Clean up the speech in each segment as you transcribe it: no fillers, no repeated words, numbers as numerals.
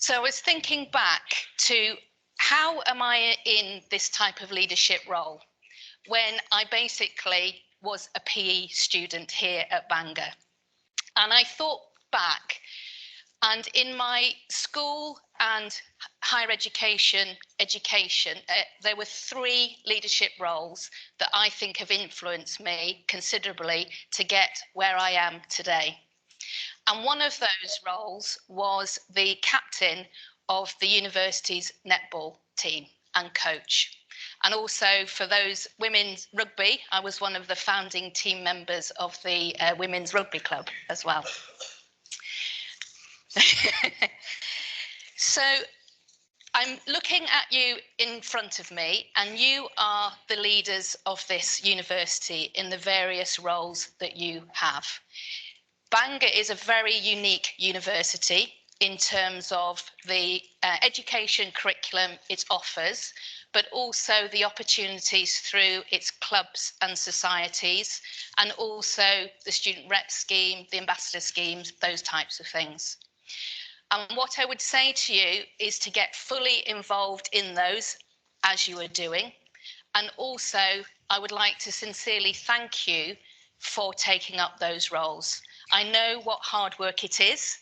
So I was thinking back to how am I in this type of leadership role when I basically was a PE student here at Bangor. And I thought back, and in my school and higher education, there were 3 leadership roles that I think have influenced me considerably to get where I am today. And one of those roles was the captain of the university's netball team and coach. And also for those women's rugby, I was one of the founding team members of the women's rugby club as well. So I'm looking at you in front of me, and you are the leaders of this university in the various roles that you have. Bangor is a very unique university in terms of the education curriculum it offers, but also the opportunities through its clubs and societies, and also the student rep scheme, the ambassador schemes, those types of things. And what I would say to you is to get fully involved in those as you are doing. And also, I would like to sincerely thank you for taking up those roles. I know what hard work it is,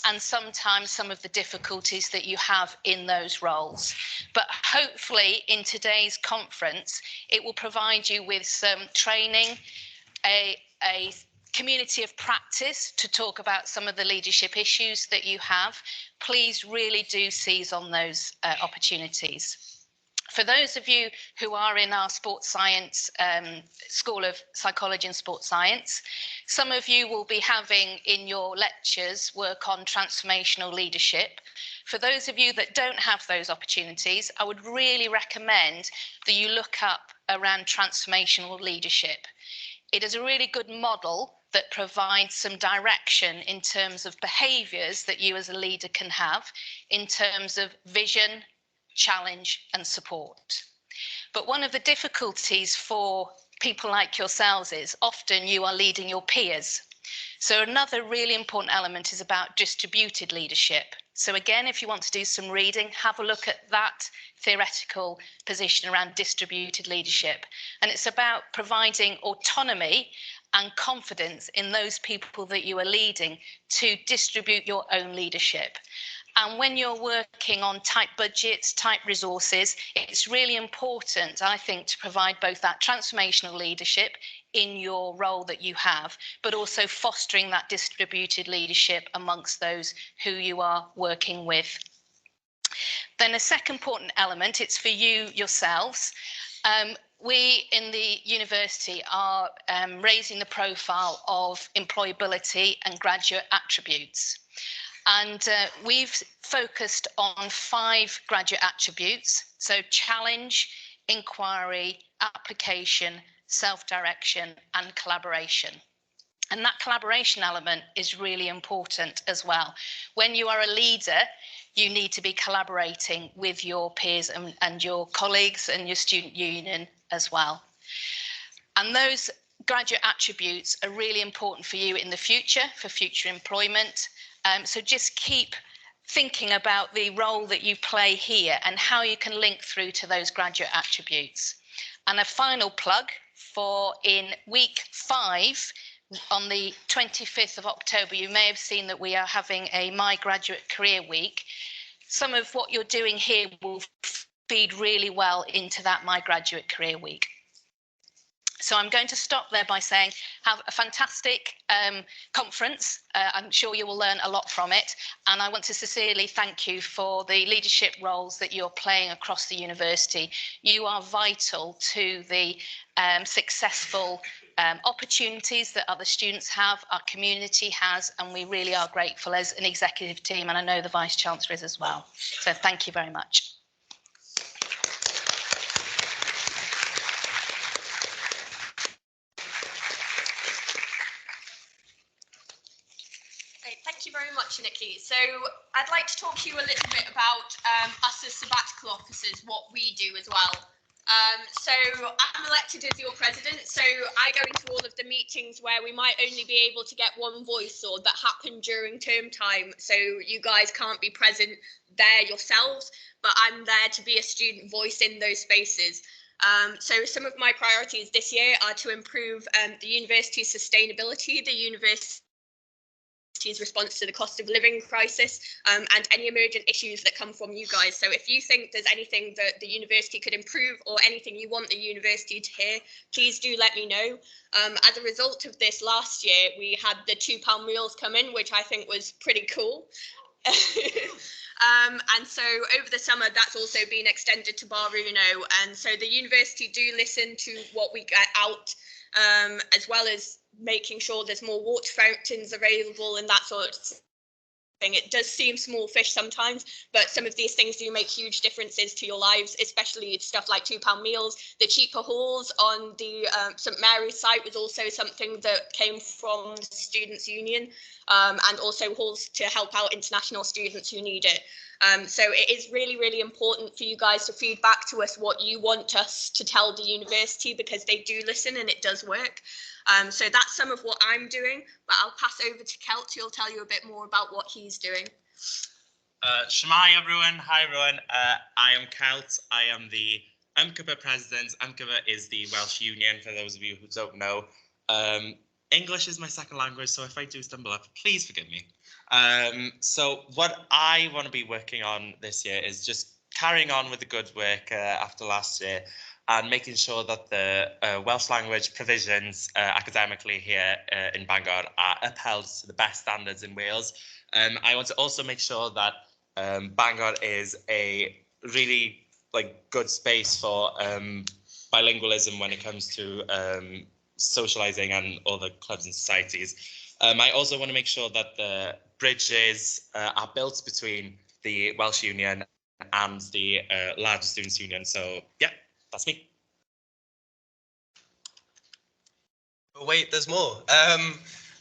and sometimes some of the difficulties that you have in those roles. But hopefully in today's conference, it will provide you with some training, a community of practice to talk about some of the leadership issues that you have. Please really do seize on those opportunities. For those of you who are in our sports science, School of Psychology and Sports Science, some of you will be having in your lectures work on transformational leadership. For those of you that don't have those opportunities, I would really recommend that you look up around transformational leadership. It is a really good model that provides some direction in terms of behaviours that you as a leader can have in terms of vision, challenge and support. But one of the difficulties for people like yourselves is often you are leading your peers. So another really important element is about distributed leadership. So again, if you want to do some reading, have a look at that theoretical position around distributed leadership. And it's about providing autonomy and confidence in those people that you are leading to distribute your own leadership. And when you're working on tight budgets, tight resources, it's really important, I think, to provide both that transformational leadership in your role that you have, but also fostering that distributed leadership amongst those who you are working with. Then a second important element, it's for you yourselves. We in the university are raising the profile of employability and graduate attributes. And we've focused on 5 graduate attributes. So challenge, inquiry, application, self-direction and collaboration. And that collaboration element is really important as well. When you are a leader, you need to be collaborating with your peers and your colleagues and your student union as well. And those graduate attributes are really important for you in the future, for future employment. So just keep thinking about the role that you play here and how you can link through to those graduate attributes. And a final plug for in week 5, on the 25th of October, you may have seen that we are having a My Graduate Career Week. Some of what you're doing here will feed really well into that My Graduate Career Week. So I'm going to stop there by saying have a fantastic conference. I'm sure you will learn a lot from it. And I want to sincerely thank you for the leadership roles that you're playing across the university. You are vital to the successful opportunities that other students have, our community has, and we really are grateful as an executive team, and I know the Vice-Chancellor is as well. So thank you very much. Thank you very much, Nikki. So I'd like to talk to you a little bit about us as sabbatical officers, what we do as well. So I'm elected as your president, so I go into all of the meetings where we might only be able to get one voice or that happen during term time, so you guys can't be present. there yourselves, but I'm there to be a student voice in those spaces. So some of my priorities this year are to improve the university's sustainability, the university's response to the cost of living crisis, and any emergent issues that come from you guys. So if you think there's anything that the university could improve or anything you want the university to hear, please do let me know. As a result of this last year, we had the £2 meals come in, which I think was pretty cool. And so over the summer, that's also been extended to Baruno. And so the university do listen to what we get out, as well as making sure there's more water fountains available and that sort of thing. It does seem small fish sometimes, but some of these things do make huge differences to your lives, especially stuff like £2 meals. The cheaper halls on the St Mary's site was also something that came from the Students' Union, and also halls to help out international students who need it. So it is really, really important for you guys to feed back to us what you want us to tell the university, because they do listen and it does work. So that's some of what I'm doing, but I'll pass over to Kelt, who'll tell you a bit more about what he's doing. Shmai everyone, hi everyone, I am Kelt, I am the Myfyrwy president. Myfyrwy is the Welsh Union, for those of you who don't know. English is my second language, so if I do stumble up, please forgive me. So what I want to be working on this year is just carrying on with the good work after last year, and making sure that the Welsh language provisions academically here in Bangor are upheld to the best standards in Wales. I want to also make sure that Bangor is a really good space for bilingualism when it comes to socializing and all the clubs and societies. I also want to make sure that the bridges are built between the Welsh Union and the larger Students' Union. So yeah, that's me. But wait, there's more.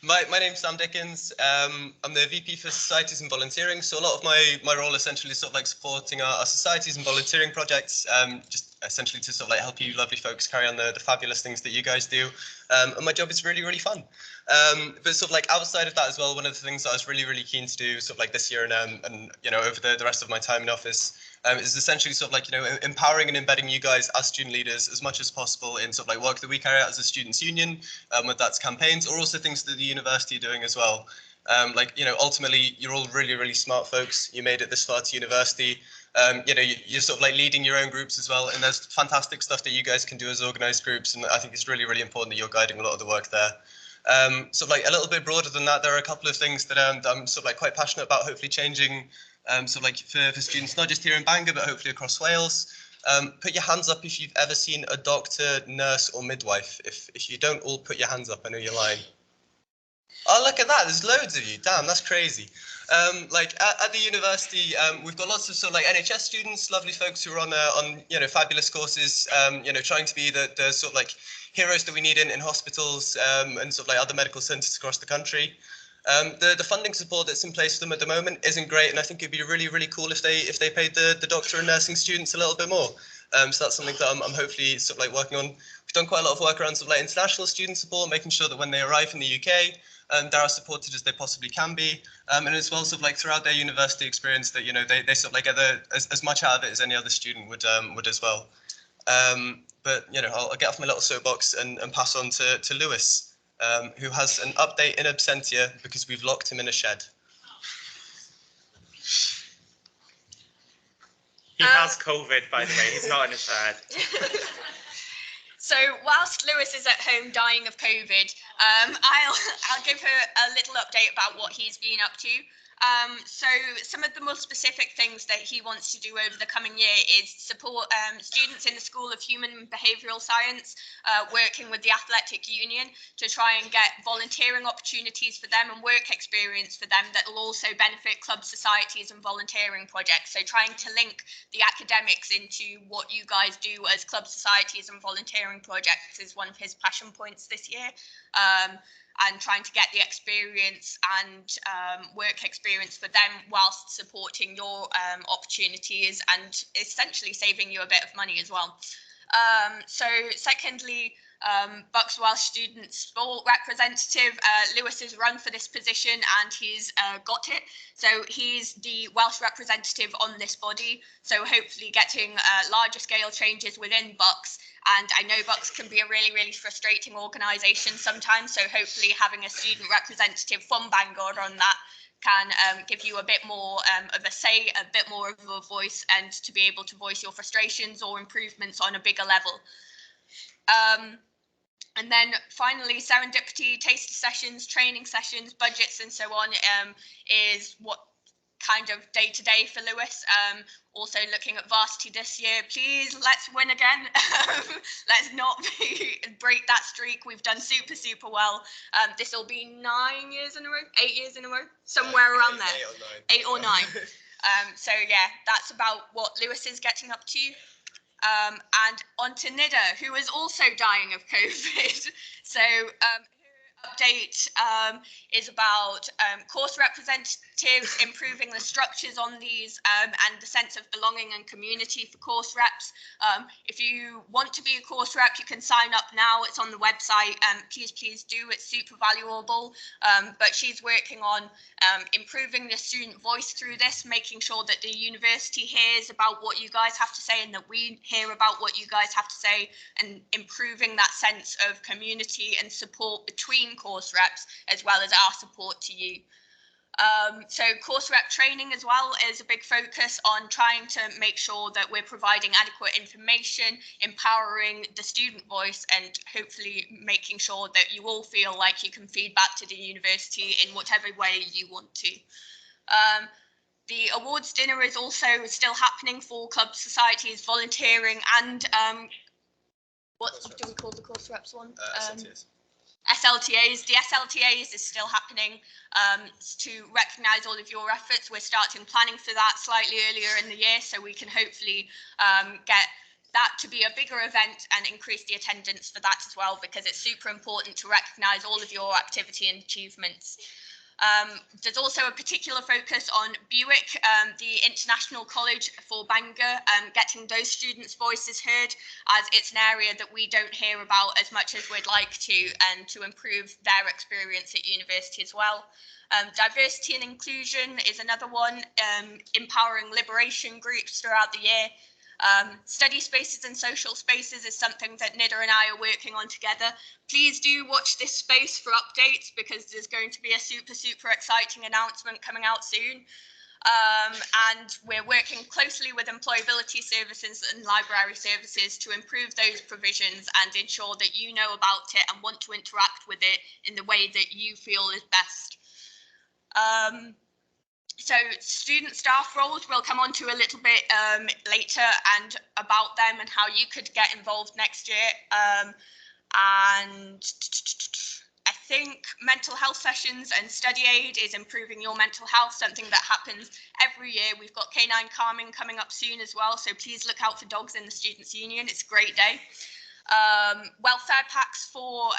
My name's Sam Dickens. I'm the VP for Societies and Volunteering. So a lot of my role essentially is sort of supporting our societies and volunteering projects, just essentially to sort of help you lovely folks carry on the fabulous things that you guys do. And my job is really, really fun. But sort of outside of that as well, one of the things that I was really, really keen to do sort of this year and over the rest of my time in office is essentially sort of empowering and embedding you guys as student leaders as much as possible in sort of work that we carry out as a Students' Union, whether that's campaigns or also things that the university are doing as well. Ultimately, you're all really, really smart folks. You made it this far to university. You're sort of leading your own groups as well, and there's fantastic stuff that you guys can do as organised groups, and I think it's really, really important that you're guiding a lot of the work there. So a little bit broader than that, there are a couple of things that I'm sort of quite passionate about, hopefully changing for students, not just here in Bangor, but hopefully across Wales. Put your hands up if you've ever seen a doctor, nurse or midwife. If you don't all put your hands up, I know you're lying. Oh, look at that, there's loads of you. Damn, that's crazy. At the university, we've got lots of sort of NHS students, lovely folks who are on fabulous courses, trying to be the sort of heroes that we need in hospitals and sort of other medical centres across the country. The funding support that's in place for them at the moment isn't great, and I think it'd be really, really cool if they paid the doctor and nursing students a little bit more. So that's something that I'm hopefully sort of working on. We've done quite a lot of work around sort of international student support, making sure that when they arrive in the UK, they're as supported as they possibly can be, and as well sort of throughout their university experience that they sort of get as much out of it as any other student would as well. But I'll get off my little soapbox and pass on to Lewis, who has an update in absentia because we've locked him in a shed. He has COVID, by the way. He's not in a shed. So whilst Lewis is at home dying of COVID, I'll give her a little update about what he's been up to. So some of the more specific things that he wants to do over the coming year is support students in the School of Human and Behavioural Science, working with the Athletic Union to try and get volunteering opportunities for them and work experience for them that will also benefit club societies and volunteering projects. So trying to link the academics into what you guys do as club societies and volunteering projects is one of his passion points this year. And trying to get the experience and work experience for them whilst supporting your opportunities and essentially saving you a bit of money as well. So secondly, Bucks Welsh Student Sport representative. Lewis has run for this position and he's got it. So he's the Welsh representative on this body. So hopefully getting larger scale changes within Bucks. And I know Bucks can be a really, really frustrating organisation sometimes. So hopefully having a student representative from Bangor on that can give you a bit more of a say, a bit more of a voice, and to be able to voice your frustrations or improvements on a bigger level. And then finally, serendipity, taster sessions, training sessions, budgets, and so on is what kind of day-to-day for Lewis. Also looking at varsity this year, please let's win again. Let's not break that streak. We've done super well. This will be 9 years in a row, 8 years in a row, somewhere around there. 8 or 9. So yeah, that's about what Lewis is getting up to. And on to Nida, who is also dying of COVID. So her update is about course representatives, improving the structures on these and the sense of belonging and community for course reps. If you want to be a course rep, you can sign up now. It's on the website. Please do. It's super valuable. But she's working on improving the student voice through this, making sure that the university hears about what you guys have to say and that we hear about what you guys have to say, and improving that sense of community and support between course reps as well as our support to you. So course rep training as well is a big focus on trying to make sure that we're providing adequate information, empowering the student voice, and hopefully making sure that you all feel like you can feed back to the university in whatever way you want to. The awards dinner is also still happening for clubs, societies, volunteering, and what do we call the course reps one? SLTs. SLTAs. The SLTAs is still happening to recognise all of your efforts. We're starting planning for that slightly earlier in the year, so we can hopefully get that to be a bigger event and increase the attendance for that as well, because it's super important to recognise all of your activity and achievements. There's also a particular focus on Buick, the International College for Bangor, getting those students' voices heard, as it's an area that we don't hear about as much as we'd like to, and to improve their experience at university as well. Diversity and inclusion is another one, empowering liberation groups throughout the year. Study spaces and social spaces is something that Nida and I are working on together. Please do watch this space for updates, because there's going to be a super exciting announcement coming out soon. And we're working closely with employability services and library services to improve those provisions and ensure that you know about it and want to interact with it in the way that you feel is best. So student staff roles we'll come on to a little bit later, and about them and how you could get involved next year. And I think mental health sessions and study aid is improving your mental health, something that happens every year. We've got canine calming coming up soon as well, so please look out for dogs in the Students' Union. It's a great day. Welfare packs for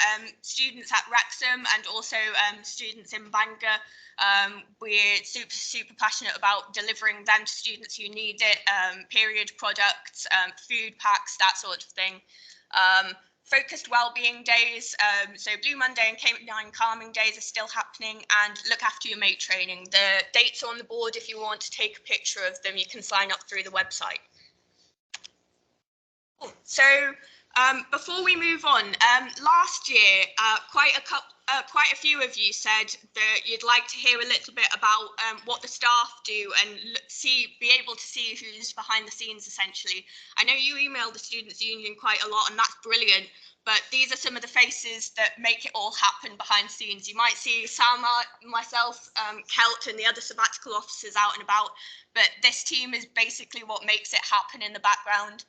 students at Wrexham and also students in Bangor. We're super passionate about delivering them to students who need it, period products, food packs, that sort of thing. Focused wellbeing days, so Blue Monday and Canine Calming days are still happening, and look after your mate training. The dates are on the board. If you want to take a picture of them, you can sign up through the website. Cool. So before we move on, last year, quite a few of you said that you'd like to hear a little bit about what the staff do and be able to see who's behind the scenes, essentially. I know you emailed the Students' Union quite a lot, and that's brilliant, but these are some of the faces that make it all happen behind the scenes. You might see Salma, myself, Kelt, and the other sabbatical officers out and about, but this team is basically what makes it happen in the background.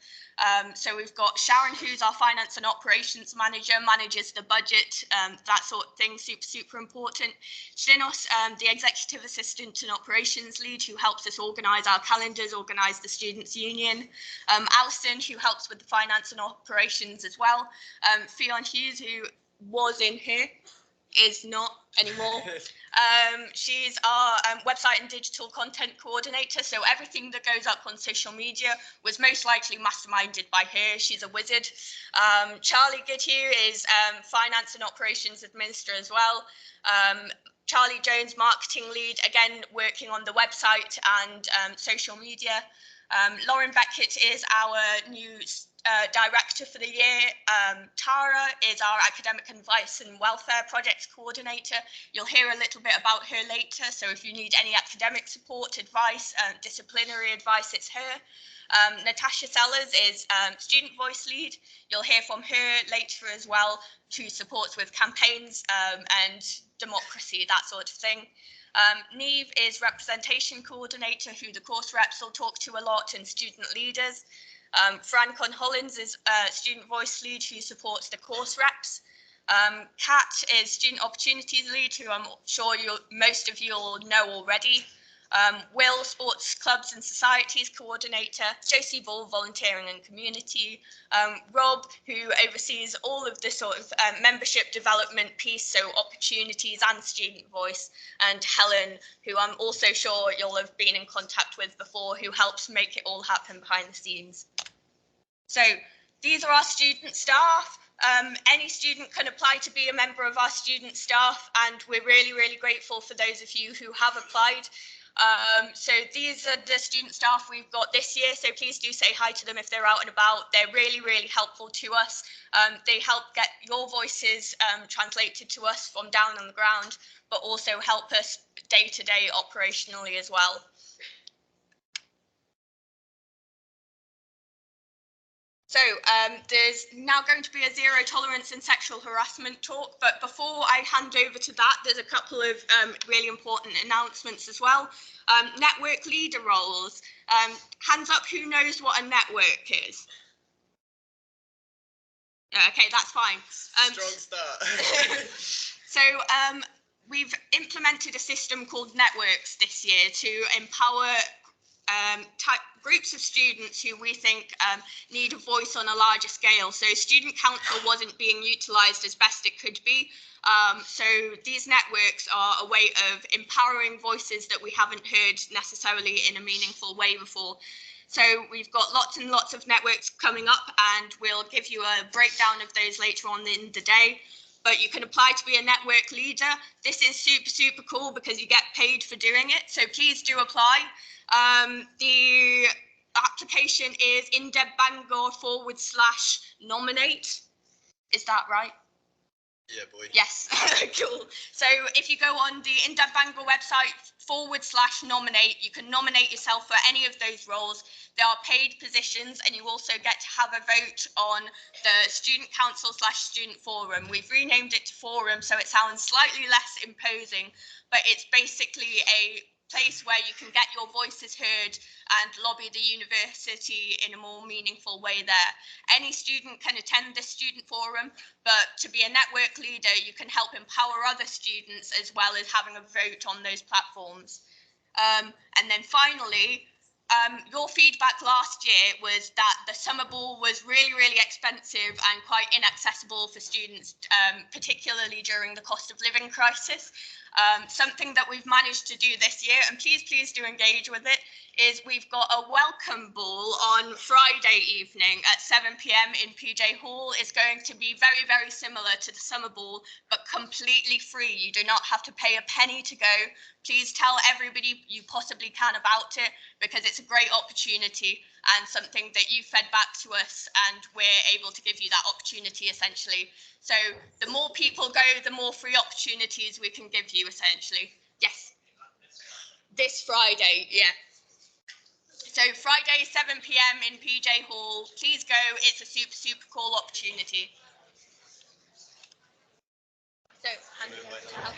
So we've got Sharon, who's our finance and operations manager, manages the budget, that sort of thing, super important. Shlinos, the executive assistant and operations lead, who helps us organise our calendars, organise the Students' Union. Alison, who helps with the finance and operations as well. Fionn Hughes, who was in here, is not anymore. She's our website and digital content coordinator, so everything that goes up on social media was most likely masterminded by her. She's a wizard. Charlie Goodhue is finance and operations administrator as well. Charlie Jones, marketing lead, again working on the website and social media. Lauren Beckett is our new director for the year. Tara is our academic advice and welfare projects coordinator. You'll hear a little bit about her later, so if you need any academic support, advice, disciplinary advice, it's her. Natasha Sellers is student voice lead. You'll hear from her later as well, who supports with campaigns and democracy, that sort of thing. Neve is representation coordinator, who the course reps will talk to a lot, and student leaders. Fran Conn-Hollins is student voice lead, who supports the course reps. Kat is student opportunities lead, who I'm sure most of you all know already. Will, sports clubs and societies coordinator. Josie Ball, volunteering and community. Rob, who oversees all of the sort of membership development piece, so opportunities and student voice. And Helen, who I'm also sure you'll have been in contact with before, who helps make it all happen behind the scenes. So these are our student staff. Any student can apply to be a member of our student staff, and we're really, really grateful for those of you who have applied. So these are the student staff we've got this year, so please do say hi to them if they're out and about. They're really, really helpful to us. They help get your voices translated to us from down on the ground, but also help us day to day operationally as well. So there's now going to be a zero tolerance and sexual harassment talk, but before I hand over to that, there's a couple of really important announcements as well. Network leader roles. Hands up, who knows what a network is? Okay, that's fine. Strong start. So we've implemented a system called Networks this year to empower groups of students who we think need a voice on a larger scale. So student council wasn't being utilised as best it could be. So these networks are a way of empowering voices that we haven't heard necessarily in a meaningful way before. So we've got lots and lots of networks coming up, and we'll give you a breakdown of those later on in the day. But you can apply to be a network leader. This is super, super cool because you get paid for doing it. So please do apply. The application is indebangor/nominate. Is that right? Yeah, boy. Yes, cool. So if you go on the Indeb Bangor website /nominate, you can nominate yourself for any of those roles. They are paid positions, and you also get to have a vote on the student council /student forum. We've renamed it to forum, so it sounds slightly less imposing, but it's basically a place where you can get your voices heard and lobby the university in a more meaningful way there. Any student can attend this student forum, but to be a network leader, you can help empower other students as well as having a vote on those platforms. And then finally, your feedback last year was that the summer ball was really, really expensive and quite inaccessible for students, particularly during the cost of living crisis. Something that we've managed to do this year, and please do engage with it, is we've got a welcome ball on Friday evening at 7 p.m. in PJ Hall. It's going to be very, very similar to the summer ball, but completely free. You do not have to pay a penny to go. Please tell everybody you possibly can about it, because it's a great opportunity and something that you fed back to us, and we're able to give you that opportunity essentially. So the more people go, the more free opportunities we can give you essentially. Yes. This Friday, yeah. So Friday, 7 p.m. in PJ Hall. Please go. It's a super, super cool opportunity. So, hand it over to Helen.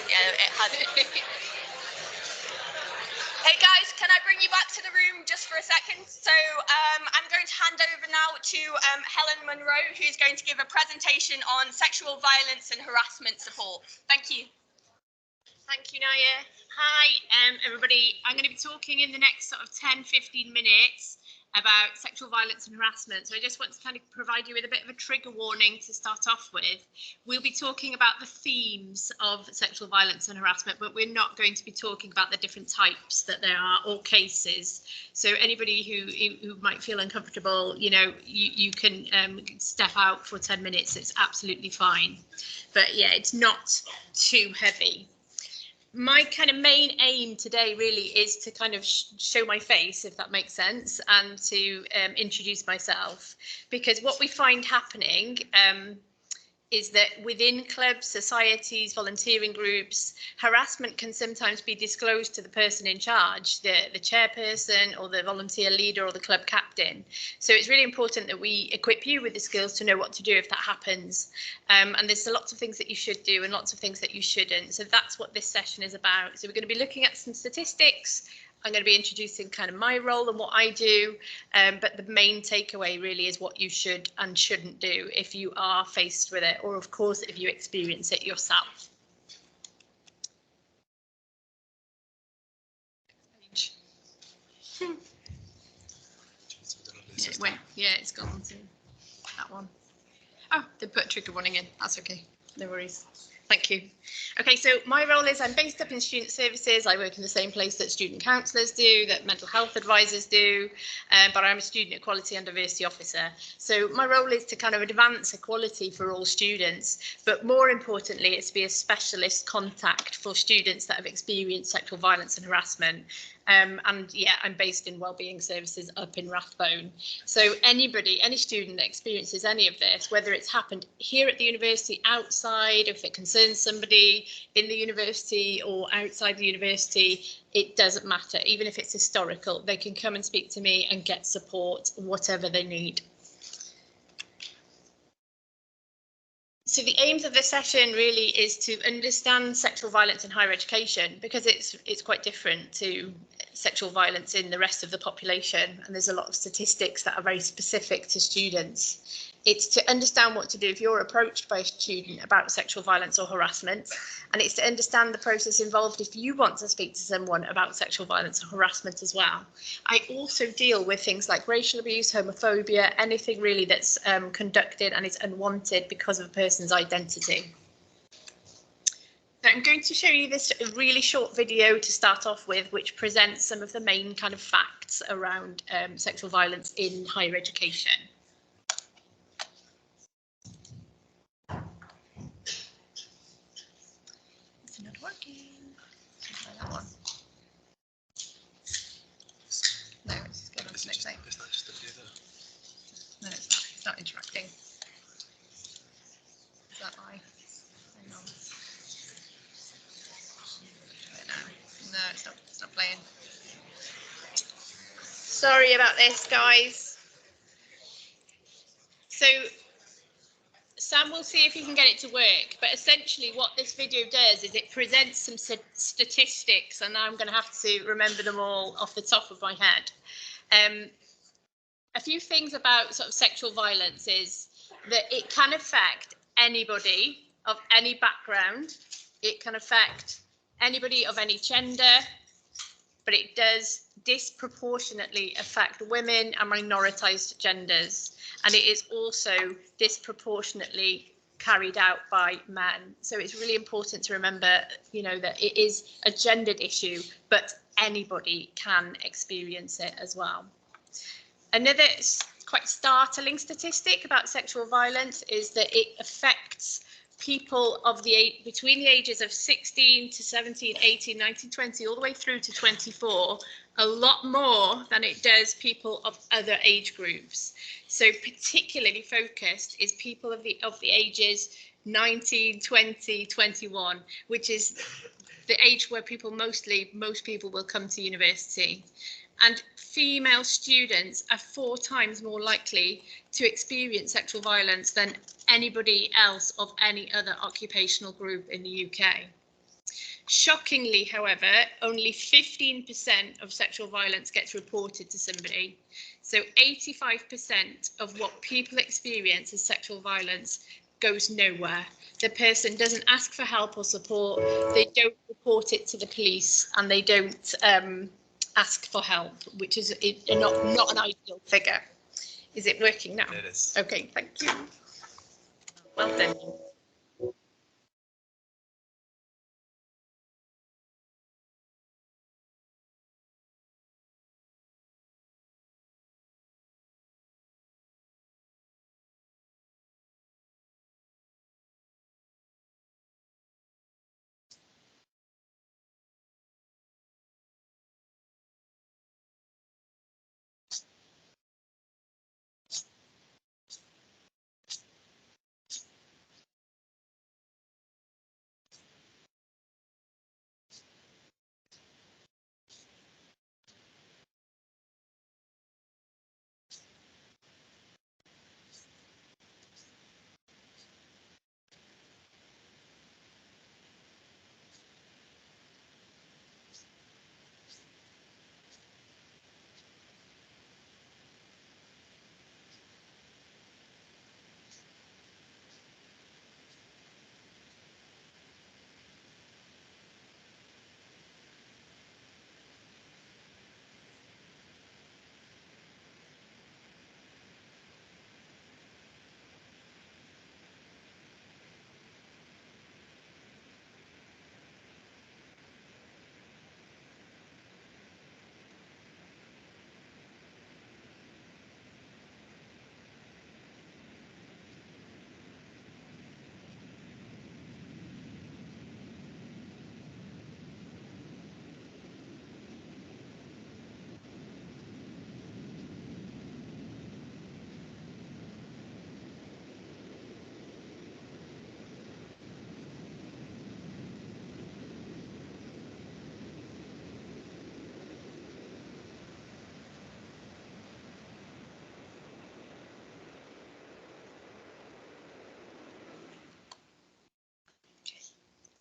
Yeah, it had it. Hey guys, can I bring you back to the room just for a second? So I'm going to hand over now to Helen Munro, who's going to give a presentation on sexual violence and harassment support. Thank you. Thank you, Naya. Hi, everybody. I'm going to be talking in the next sort of 10-15 minutes about sexual violence and harassment. So I just want to kind of provide you with a bit of a trigger warning to start off with. We'll be talking about the themes of sexual violence and harassment, but we're not going to be talking about the different types that there are or cases. So anybody who might feel uncomfortable, you can step out for 10 minutes. It's absolutely fine. But yeah, it's not too heavy. My kind of main aim today really is to kind of show my face, if that makes sense, and to introduce myself, because what we find happening is that within clubs, societies, volunteering groups, harassment can sometimes be disclosed to the person in charge, the chairperson or the volunteer leader or the club captain. So it's really important that we equip you with the skills to know what to do if that happens. And there's lots of things that you should do and lots of things that you shouldn't. So that's what this session is about. So we're going to be looking at some statistics. I'm going to be introducing kind of my role and what I do, but the main takeaway really is what you should and shouldn't do if you are faced with it, or of course if you experience it yourself. Yeah, it's gone to that one. Oh, they put a trigger warning in. That's okay. No worries. Thank you. Okay, so my role is I'm based up in student services. I work in the same place that student counsellors do, that mental health advisors do, but I'm a student equality and diversity officer. So my role is to kind of advance equality for all students, but more importantly, it's to be a specialist contact for students that have experienced sexual violence and harassment. And yeah, I'm based in Wellbeing Services up in Rathbone. So any student that experiences any of this, whether it's happened here at the university, outside, if it concerns somebody in the university or outside the university, it doesn't matter. Even if it's historical, they can come and speak to me and get support, whatever they need. So the aims of this session really is to understand sexual violence in higher education, because it's quite different to sexual violence in the rest of the population, and there's a lot of statistics that are very specific to students. It's to understand what to do if you're approached by a student about sexual violence or harassment, and it's to understand the process involved if you want to speak to someone about sexual violence or harassment as well. I also deal with things like racial abuse, homophobia, anything really that's conducted and is unwanted because of a person's identity. So I'm going to show you this really short video to start off with, which presents some of the main kind of facts around sexual violence in higher education. It's not working. Try that one. No, it's just going on to the next thing. No, it's not interacting. Is that I? Hang on. No, it's not playing. Sorry about this, guys. So Sam will see if he can get it to work, but essentially what this video does is it presents some statistics, and I'm going to have to remember them all off the top of my head. A few things about sort of sexual violence is that it can affect anybody of any background. It can affect anybody of any gender, but it does disproportionately affect women and minoritized genders. And it is also disproportionately carried out by men. So it's really important to remember, that it is a gendered issue, but anybody can experience it as well. Another quite startling statistic about sexual violence is that it affects people of between the ages of 16 to 17, 18, 19, 20, all the way through to 24, a lot more than it does people of other age groups. So particularly focused is people of the ages 19, 20, 21, which is the age where most people will come to university. And female students are 4 times more likely to experience sexual violence than anybody else of any other occupational group in the UK. Shockingly, however, only 15% of sexual violence gets reported to somebody. So 85% of what people experience as sexual violence goes nowhere. The person doesn't ask for help or support, they don't report it to the police, and they don't ask for help, which is not an ideal figure. Is it working now? It is. Okay, thank you. Well done.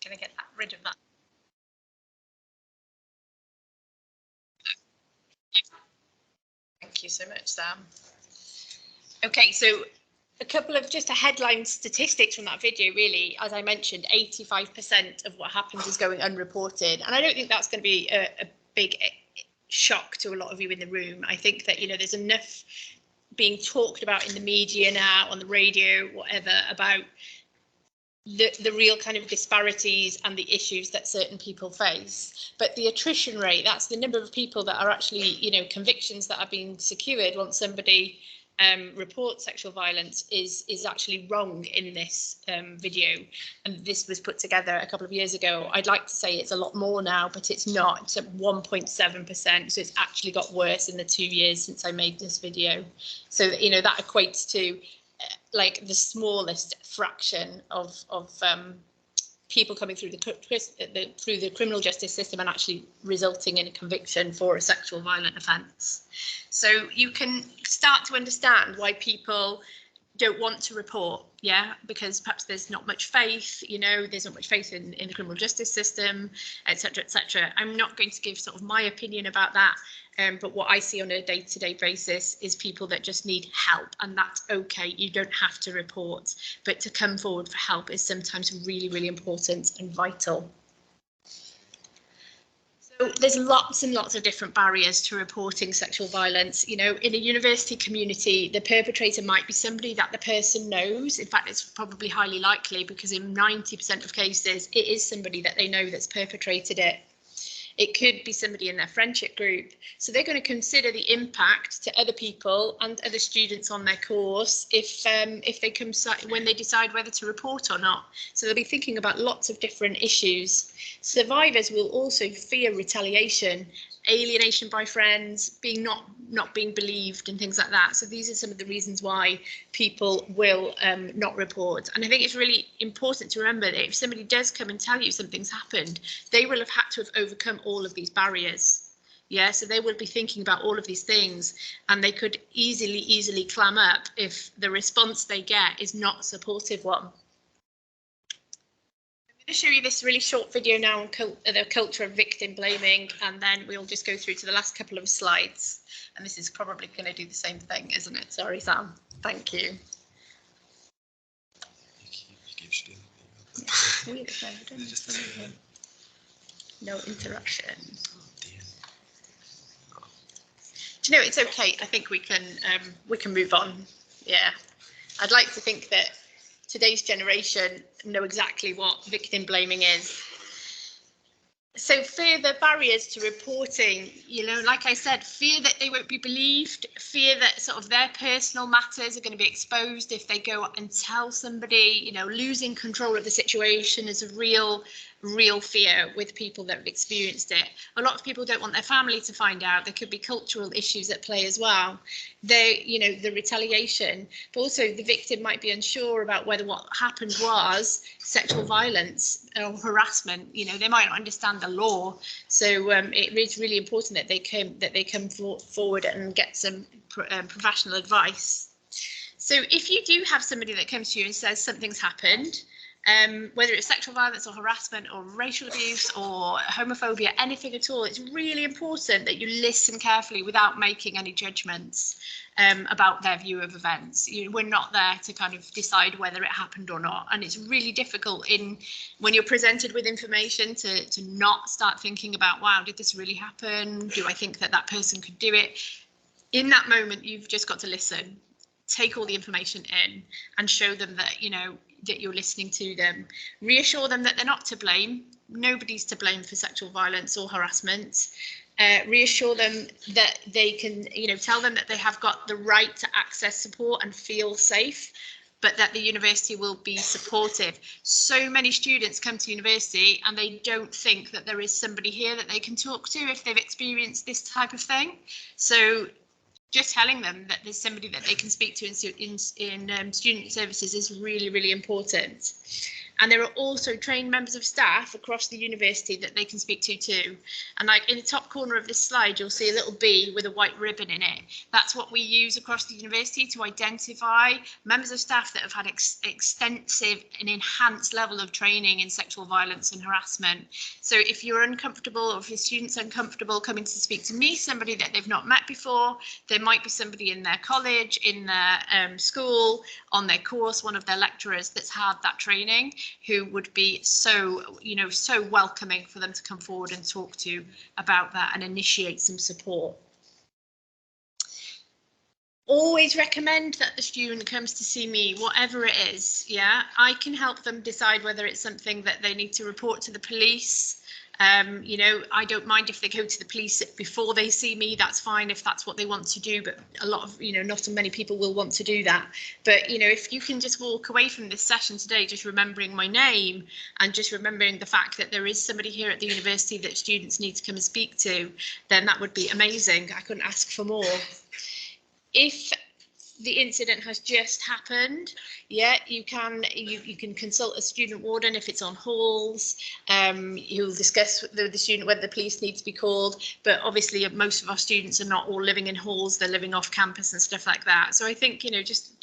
Can I get rid of that? Thank you so much, Sam. Okay, so a couple of just a headline statistics from that video, really. As I mentioned, 85% of what happens is going unreported. And I don't think that's going to be a big shock to a lot of you in the room. I think that, you know, there's enough being talked about in the media now, on the radio, whatever, about the real kind of disparities and the issues that certain people face. But the attrition rate, that's the number of people that are actually, you know, convictions that are being secured once somebody reports sexual violence is actually wrong in this video. And this was put together a couple of years ago. I'd like to say it's a lot more now, but it's not. It's at 1.7%. So it's actually got worse in the 2 years since I made this video. So, you know, that equates to like the smallest fraction of people coming through the criminal justice system and actually resulting in a conviction for a sexual violent offence. So you can start to understand why people don't want to report, yeah, because perhaps there's not much faith, you know, there's not much faith in the criminal justice system, etc., etc. I'm not going to give sort of my opinion about that, but what I see on a day-to-day basis is people that just need help, and that's okay. You don't have to report, but to come forward for help is sometimes really, really important and vital. So there's lots and lots of different barriers to reporting sexual violence. You know, in a university community, the perpetrator might be somebody that the person knows. In fact, it's probably highly likely, because in 90% of cases, it is somebody that they know that's perpetrated it. It could be somebody in their friendship group. So they're going to consider the impact to other people and other students on their course if they come when they decide whether to report or not. So they'll be thinking about lots of different issues. Survivors will also fear retaliation, alienation by friends, being not being believed and things like that. So these are some of the reasons why people will not report. And I think it's really important to remember that if somebody does come and tell you something's happened, they will have had to have overcome all of these barriers. Yeah, so they will be thinking about all of these things, and they could easily clam up if the response they get is not a supportive one. I'm going to show you this really short video now on the culture of victim blaming, and then we'll just go through to the last couple of slides. And this is probably going to do the same thing, isn't it? Sorry, Sam. Thank you. No interruption. Do you know, it's okay. I think we can move on. Yeah. I'd like to think that today's generation know exactly what victim blaming is. So further barriers to reporting, you know, like I said, fear that they won't be believed, fear that sort of their personal matters are going to be exposed if they go and tell somebody, you know, losing control of the situation is a real fear with people that have experienced it. A lot of people don't want their family to find out. There could be cultural issues at play as well. You know, the retaliation, but also the victim might be unsure about whether what happened was sexual violence or harassment. You know, they might not understand the law. So it is really important that they come forward and get some professional advice. So if you do have somebody that comes to you and says something's happened, whether it's sexual violence or harassment or racial abuse or homophobia, anything at all, it's really important that you listen carefully without making any judgments about their view of events. We're not there to kind of decide whether it happened or not, and it's really difficult when you're presented with information to not start thinking about, wow, did this really happen? Do I think that person could do it? In that moment, you've just got to listen, take all the information in, and show them that, you know, that you're listening to them. Reassure them that they're not to blame. Nobody's to blame for sexual violence or harassment. Reassure them that they can, you know, tell them that they have got the right to access support and feel safe, but that the university will be supportive. So many students come to university and they don't think that there is somebody here that they can talk to if they've experienced this type of thing. So just telling them that there's somebody that they can speak to in student services is really, really important. And there are also trained members of staff across the university that they can speak to too. And like in the top corner of this slide, you'll see a little bee with a white ribbon in it. That's what we use across the university to identify members of staff that have had extensive and enhanced level of training in sexual violence and harassment. So if you're uncomfortable, or if your student's uncomfortable coming to speak to me, somebody that they've not met before, there might be somebody in their college, in their school, on their course, one of their lecturers that's had that training, who would be so welcoming for them to come forward and talk to about that and initiate some support. Always recommend that the student comes to see me, whatever it is. Yeah, I can help them decide whether it's something that they need to report to the police. You know, I don't mind if they go to the police before they see me, that's fine if that's what they want to do, but a lot of, you know, not so many people will want to do that. But, you know, if you can just walk away from this session today just remembering my name and just remembering the fact that there is somebody here at the university that students need to come and speak to, then that would be amazing. I couldn't ask for more. If the incident has just happened, yeah, you can consult a student warden if it's on halls. You'll discuss with the student whether the police need to be called, but obviously most of our students are not all living in halls, they're living off campus and stuff like that. So I think, you know, just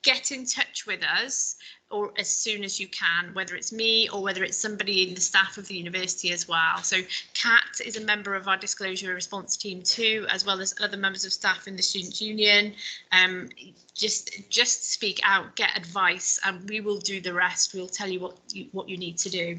get in touch with us, or as soon as you can, whether it's me or whether it's somebody in the staff of the university as well. So Kat is a member of our disclosure response team too, as well as other members of staff in the student union. Just speak out, get advice, and we will do the rest. We'll tell you what you need to do.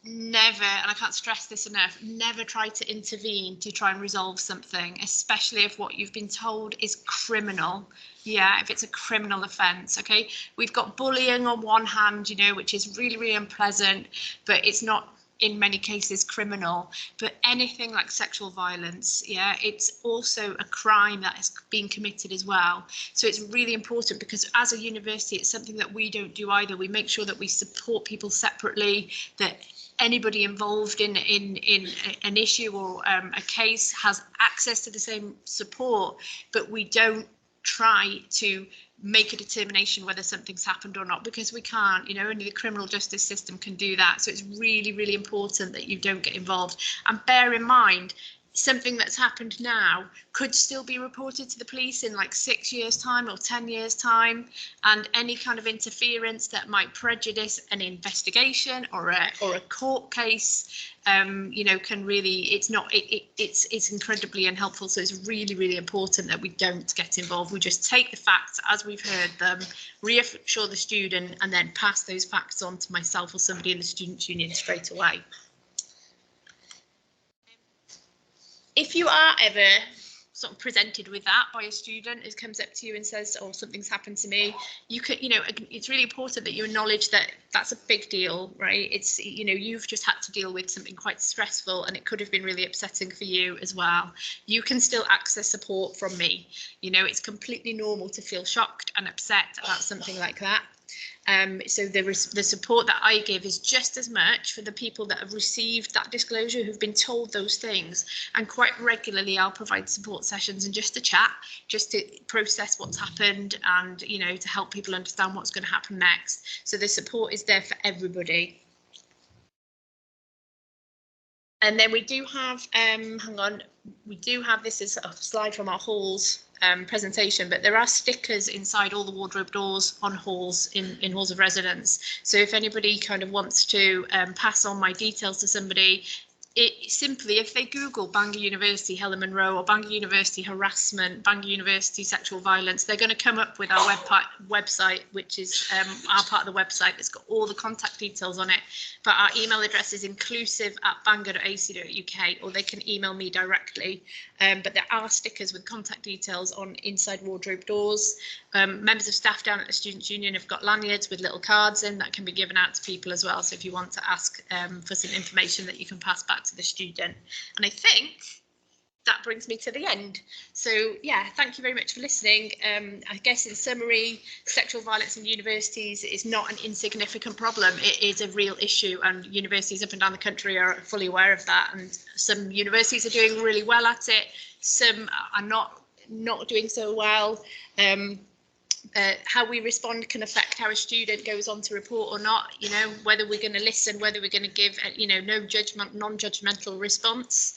Never, and I can't stress this enough, never try to intervene to try and resolve something, especially if what you've been told is criminal. Yeah, if it's a criminal offence, okay? We've got bullying on one hand, you know, which is really, really unpleasant, but it's not in many cases criminal. But anything like sexual violence, yeah, it's also a crime that has been committed as well. So it's really important, because as a university, it's something that we don't do either. We make sure that we support people separately, that anybody involved in an issue or a case has access to the same support, but we don't try to make a determination whether something's happened or not, because we can't, you know, only the criminal justice system can do that. So it's really, really important that you don't get involved. And bear in mind, something that's happened now could still be reported to the police in like 6 years' time or 10 years' time, and any kind of interference that might prejudice an investigation or a court case, you know, can really, it's incredibly unhelpful. So it's really, really important that we don't get involved. We just take the facts as we've heard them, reassure the student, and then pass those facts on to myself or somebody in the Students' Union straight away. If you are ever sort of presented with that by a student who comes up to you and says, oh, something's happened to me, you could, you know, it's really important that you acknowledge that that's a big deal, right? It's, you know, you've just had to deal with something quite stressful and it could have been really upsetting for you as well. You can still access support from me. You know, it's completely normal to feel shocked and upset about something like that. So the support that I give is just as much for the people that have received that disclosure, who've been told those things. And quite regularly I'll provide support sessions and just to chat, just to process what's happened and, you know, to help people understand what's going to happen next. So the support is there for everybody. And then we do have, hang on, we do have, this is a slide from our halls presentation, but there are stickers inside all the wardrobe doors on halls, in halls of residence. So if anybody kind of wants to pass on my details to somebody, it simply, if they Google Bangor University Helen Munro or Bangor University harassment, Bangor University sexual violence, they're going to come up with our website, which is our part of the website that's got all the contact details on it. But our email address is inclusive@bangor.ac.uk, or they can email me directly. But there are stickers with contact details on inside wardrobe doors. Members of staff down at the Students' Union have got lanyards with little cards in that can be given out to people as well. So if you want to ask for some information that you can pass back to the student. And I think that brings me to the end. So yeah, thank you very much for listening. I guess in summary, sexual violence in universities is not an insignificant problem. It is a real issue, and universities up and down the country are fully aware of that. And some universities are doing really well at it. Some are not doing so well. How we respond can affect how a student goes on to report or not, you know, whether we're going to listen, whether we're going to give, you know, non-judgmental response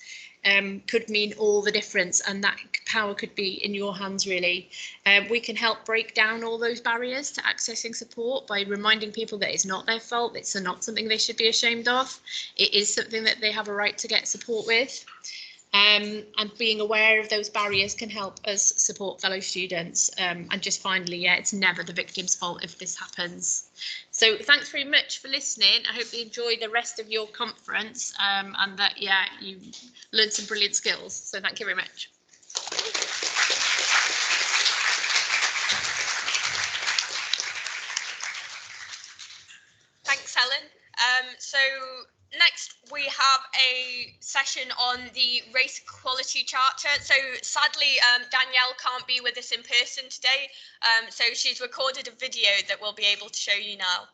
could mean all the difference, and that power could be in your hands, really. We can help break down all those barriers to accessing support by reminding people that it's not their fault, it's not something they should be ashamed of, it is something that they have a right to get support with. And being aware of those barriers can help us support fellow students. And just finally, yeah, it's never the victim's fault if this happens. So thanks very much for listening. I hope you enjoy the rest of your conference and that, yeah, you learned some brilliant skills. So thank you very much. Thanks, Helen. So next we have a session on the Race Equality Charter. So sadly, Danielle can't be with us in person today, so she's recorded a video that we'll be able to show you now.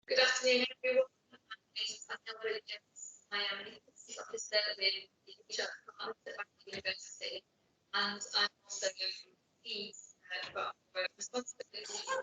Good afternoon, everyone. My name is Cynhadledd. I am an Equality Officer with the HR Department at Bangor University, and I'm also the responsibility for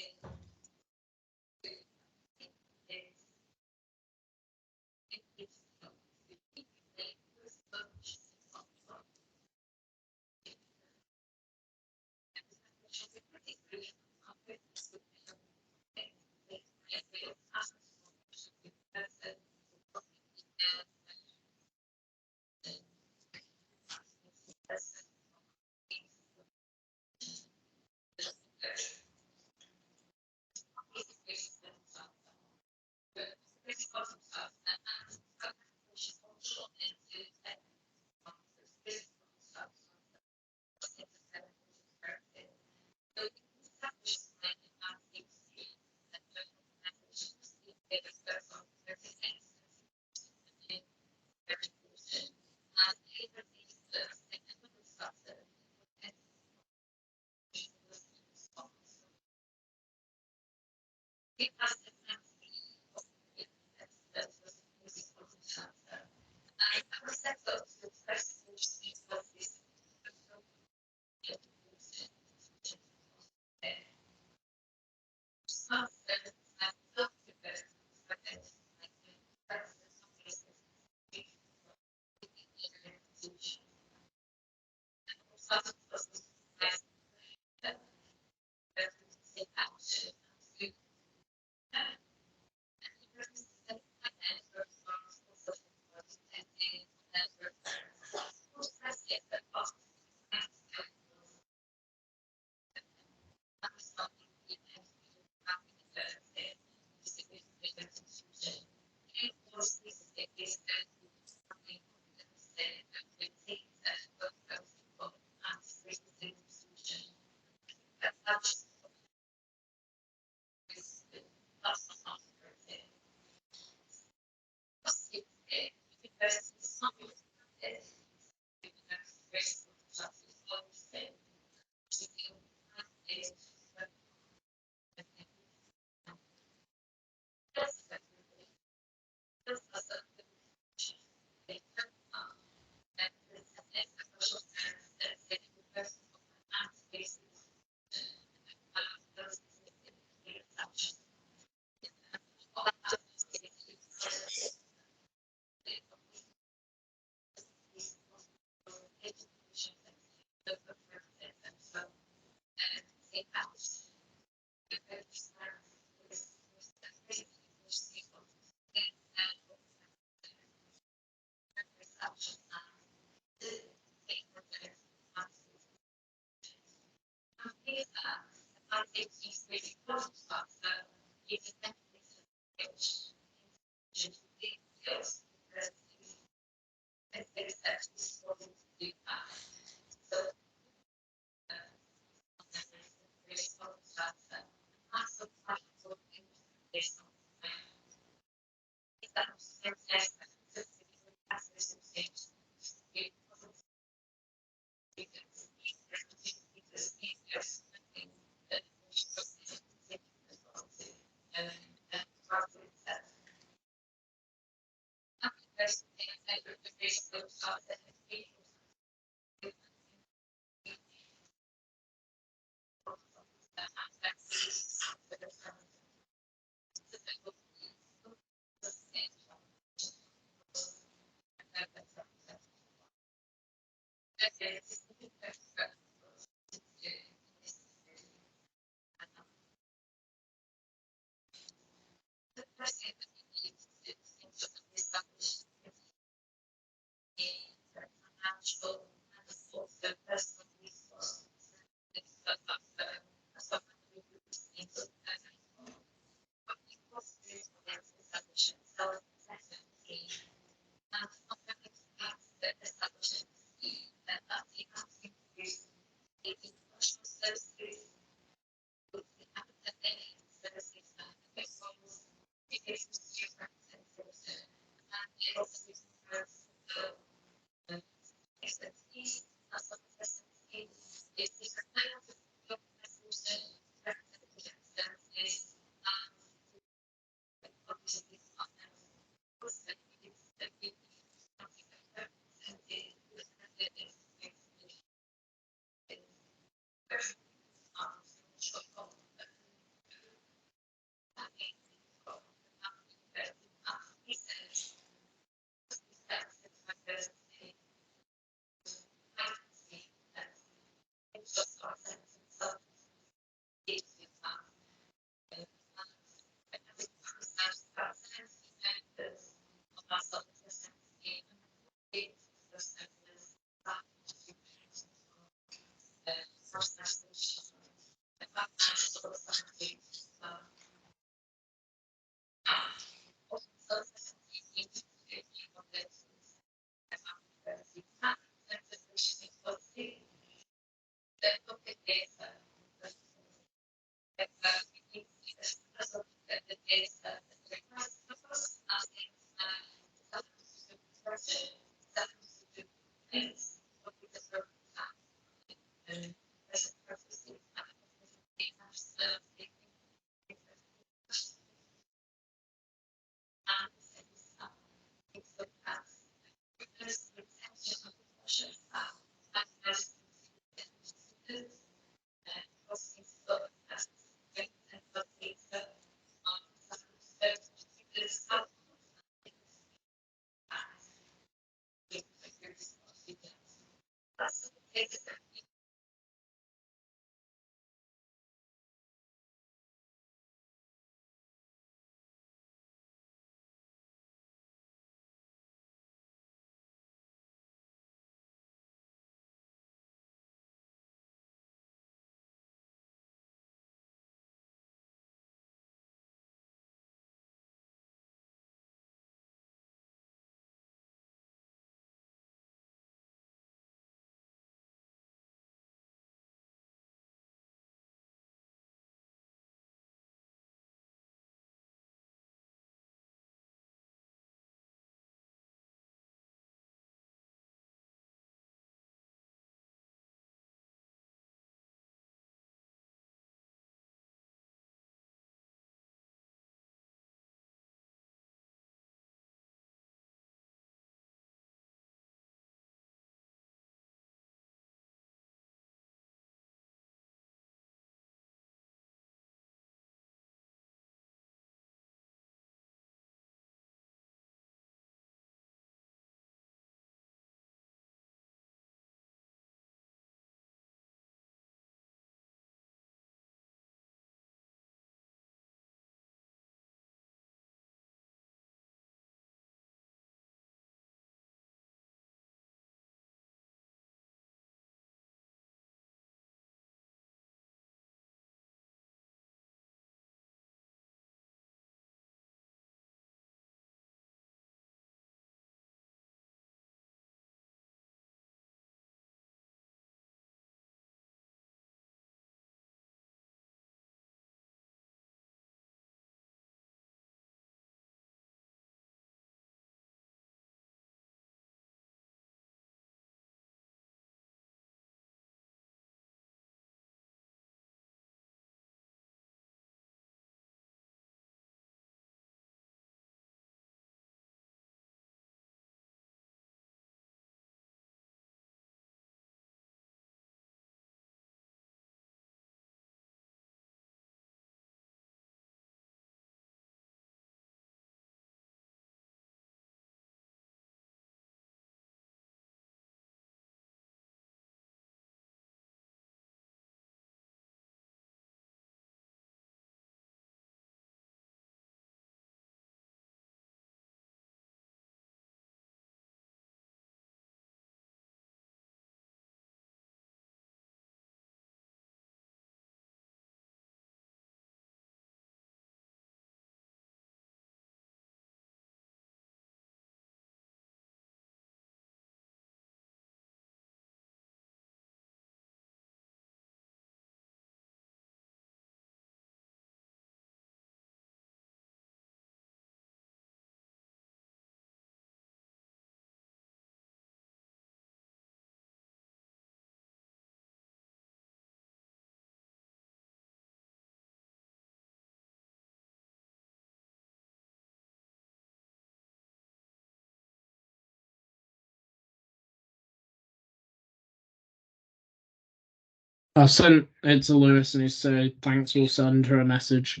I sent it to Lewis and he said, thanks, we'll send her a message.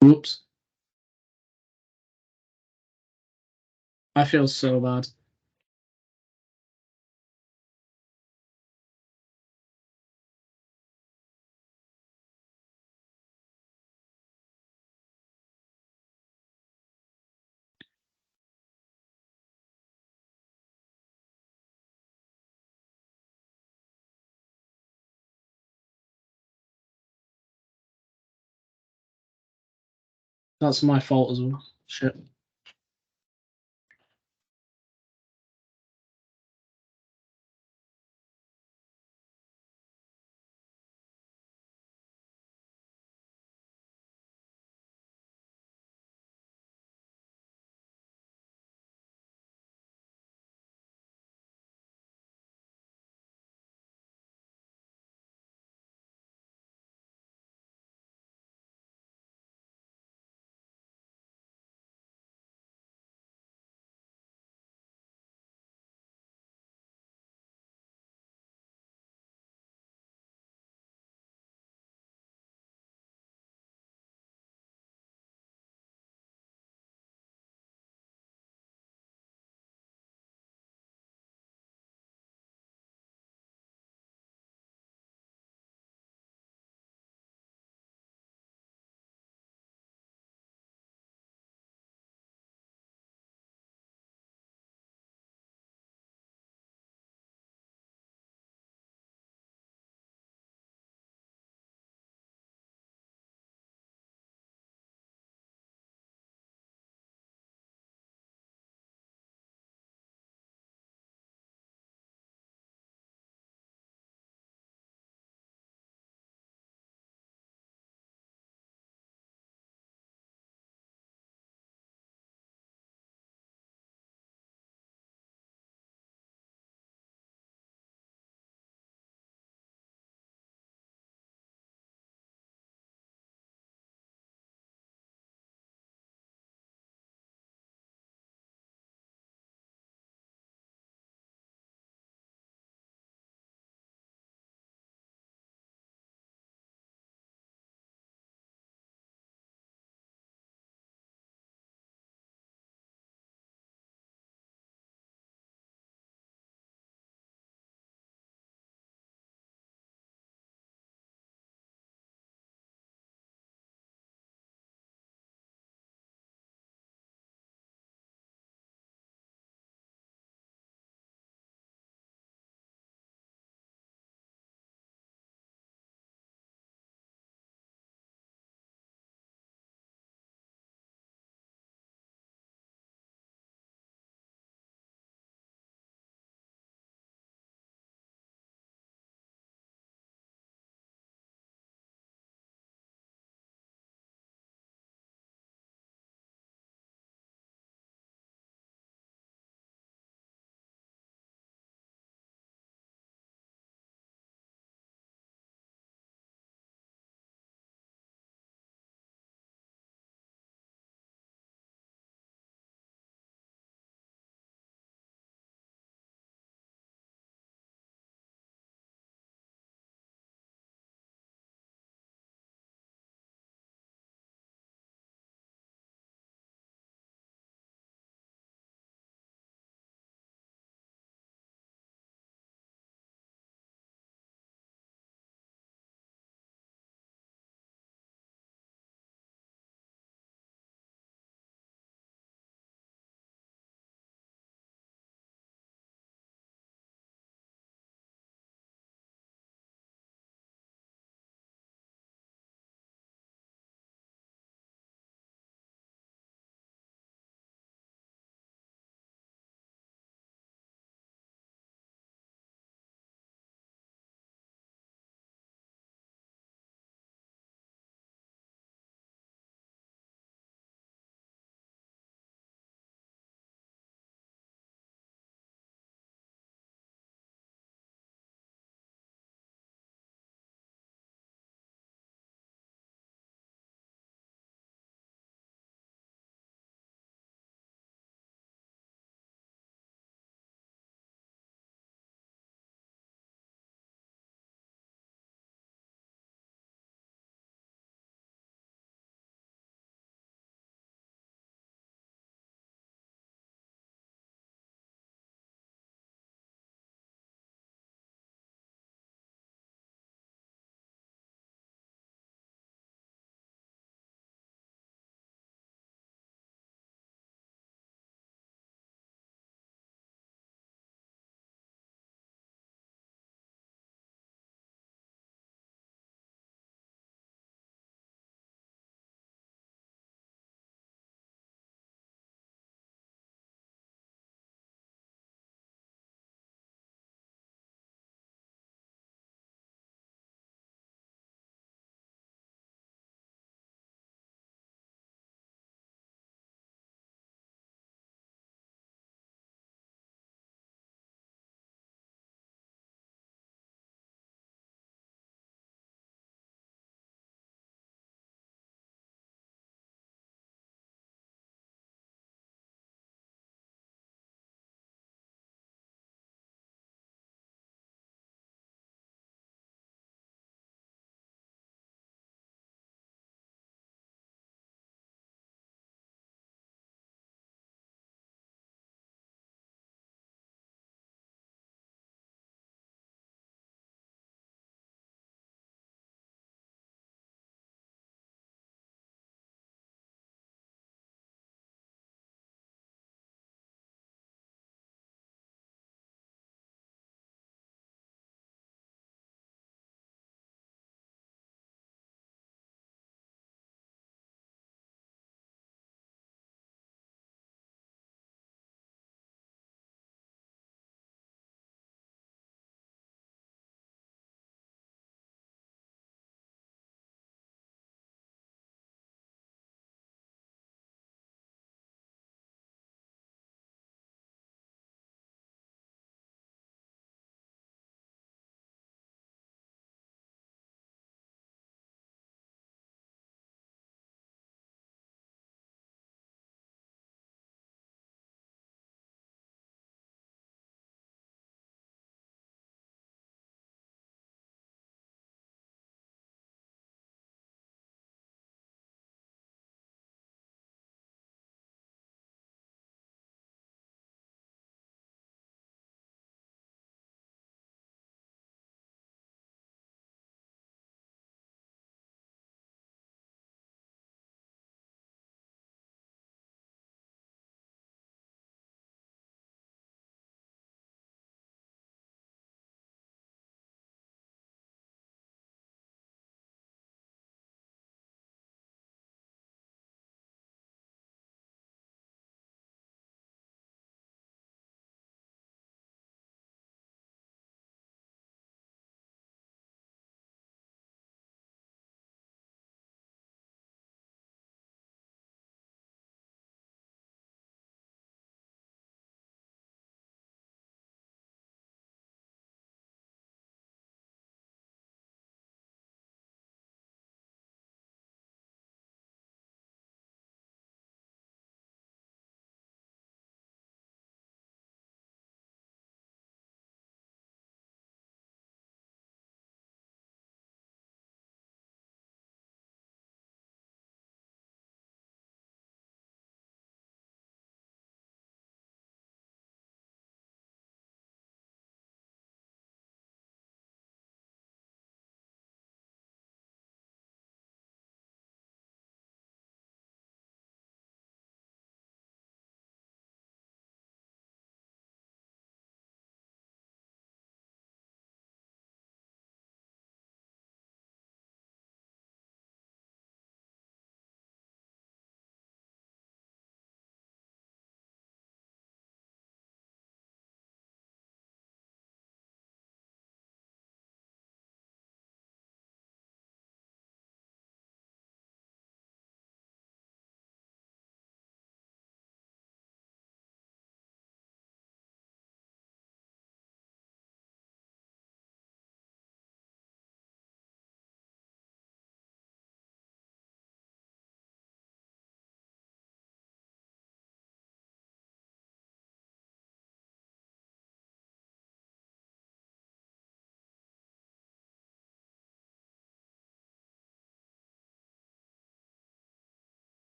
Whoops. I feel so bad. That's my fault as well. Shit.